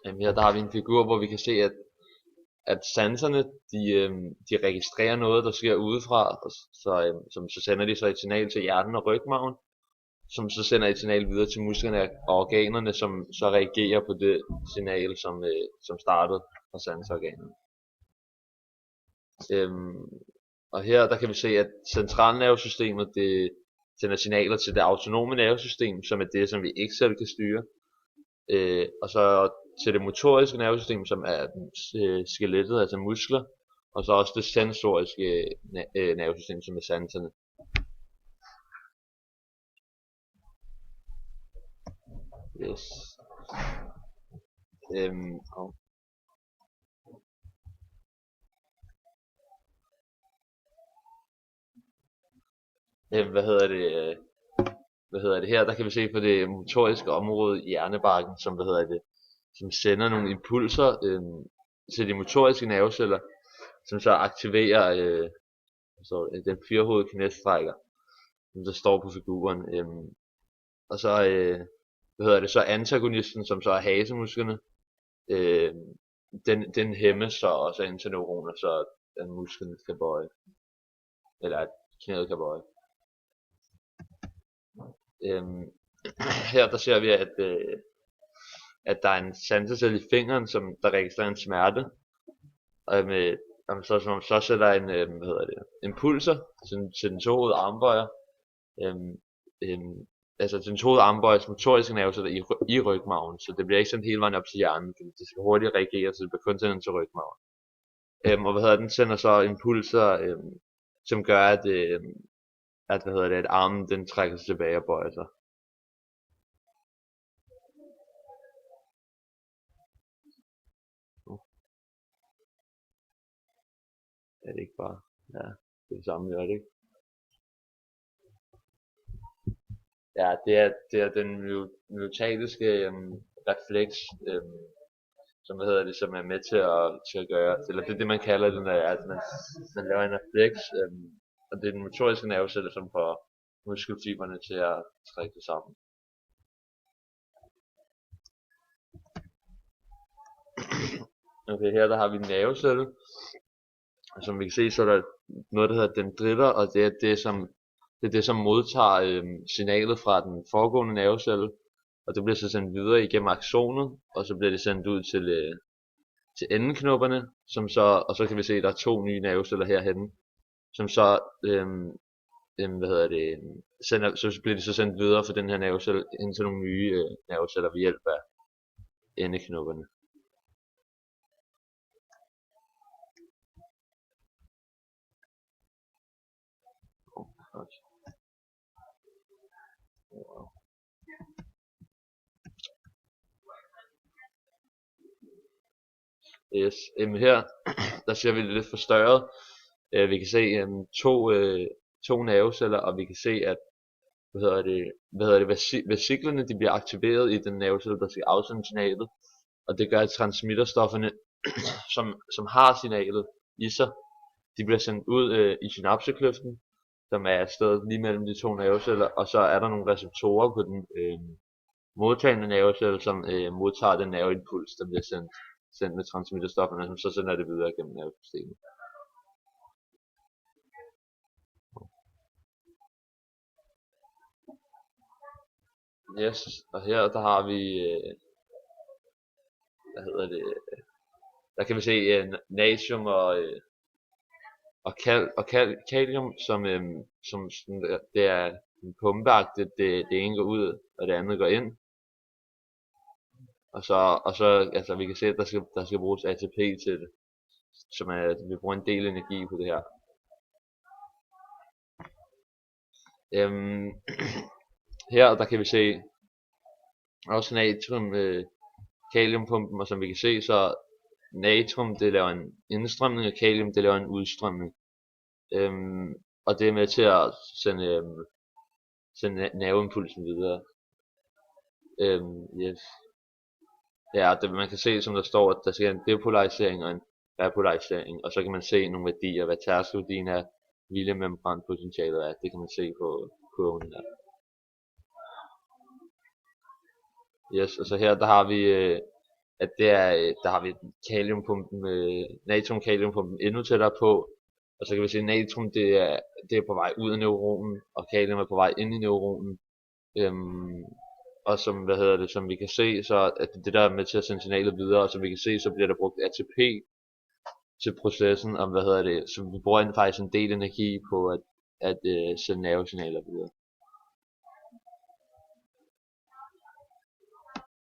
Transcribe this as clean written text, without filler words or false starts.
Her der har vi en figur, hvor vi kan se, at sanserne, de registrerer noget, der sker udefra, og så sender de så et signal til hjernen og rygmarven, som så sender et signal videre til musklerne og organerne, som så reagerer på det signal, som startede fra sanseorganerne. Og her der kan vi se, at centralnervesystemet det sender signaler til det autonome nervesystem, som er det, som vi ikke selv kan styre. Og så til det motoriske nervesystem, som er skelettet, altså muskler, og så også det sensoriske nervesystem, som er sanserne. Yes. Og hvad hedder det her, der kan vi se på det motoriske område i hjernebarken, som sender nogle impulser til de motoriske nerveceller, som så aktiverer den firehovedede knæstrækker, som der står på figuren. Og så så antagonisten, som så er hasemusklerne, den hæmmes så også af interneuroner, så den musklen kan bøje, eller at knæet kan bøje. Her der ser vi, at der er en sansecelle i fingeren, som der registrerer en smerte, og så sætter en impulser til den tohovedede armbøjer, altså til den tohovedede armbøjers motoriske nerveceller i rygmarven, så det bliver ikke sendt hele vejen op til hjernen, fordi det skal hurtigt reagere, så det bliver kun sendt til rygmarven. Og den sender så impulser, som gør, at armen den trækker sig tilbage og bøjer sig. Er det ikke bare? Ja, det er det samme, gør det ikke? Ja, det er den myotatiske refleks, som er med til at gøre, eller det er det man kalder den, at man laver en refleks, og det er den motoriske nervecelle, som får muskelfibrene til at trække det sammen. Okay, her der har vi en nervecelle, og som vi kan se, så er der noget, der hedder dendritter, og det er det, som modtager signalet fra den foregående nervecelle, og det bliver så sendt videre igennem aksonet, og så bliver det sendt ud til endeknopperne, og så kan vi se, at der er 2 nye nerveceller herhenne, som så så bliver de så sendt videre fra den her nervecelle ind til nogle nye nerveceller ved hjælp af endeknopperne. Yes. Her der ser vi det lidt forstørret. Vi kan se to nerveceller, og vi kan se, at vesiklerne de bliver aktiveret i den nervecelle, der skal afsende signalet, og det gør, at transmitterstofferne, som har signalet i sig, de bliver sendt ud i synapsekløften, som er stedet lige mellem de 2 nerveceller, og så er der nogle receptorer på den modtagende nervecelle, som modtager den nerveimpuls, der bliver sendt med transmitterstofferne, som så sender det videre gennem nervesystemet. Yes, og her der har vi, der kan vi se natrium og kalium, som det er pumpeagtigt, det ene går ud, og det andet går ind. Og så vi kan se, at der skal bruges ATP til det, vi bruger en del energi på det her. Her der kan vi se også natrium kaliumpumpen, og som vi kan se, så natrium det laver en indstrømning, og kalium det laver en udstrømning. Og det er med til at sende nerveimpulsen videre. Yes. Ja, man kan se, som der står, at der sker en depolarisering og en repolarisering, og så kan man se nogle værdier, hvad tærskelværdien af villemembranpotentialet er. Det kan man se på kurven her. Yes, og så her der har vi at det er, der har vi kaliumpumpen, natrium-kaliumpumpen endnu tættere på, og så kan vi se, at natrium det er på vej ud af neuronen, og kalium er på vej ind i neuronen. Og som vi kan se, så at det der er med til at sende signalet videre, og som vi kan se, så bliver der brugt ATP til processen, så vi bruger faktisk en del energi på at sende nervesignaler videre.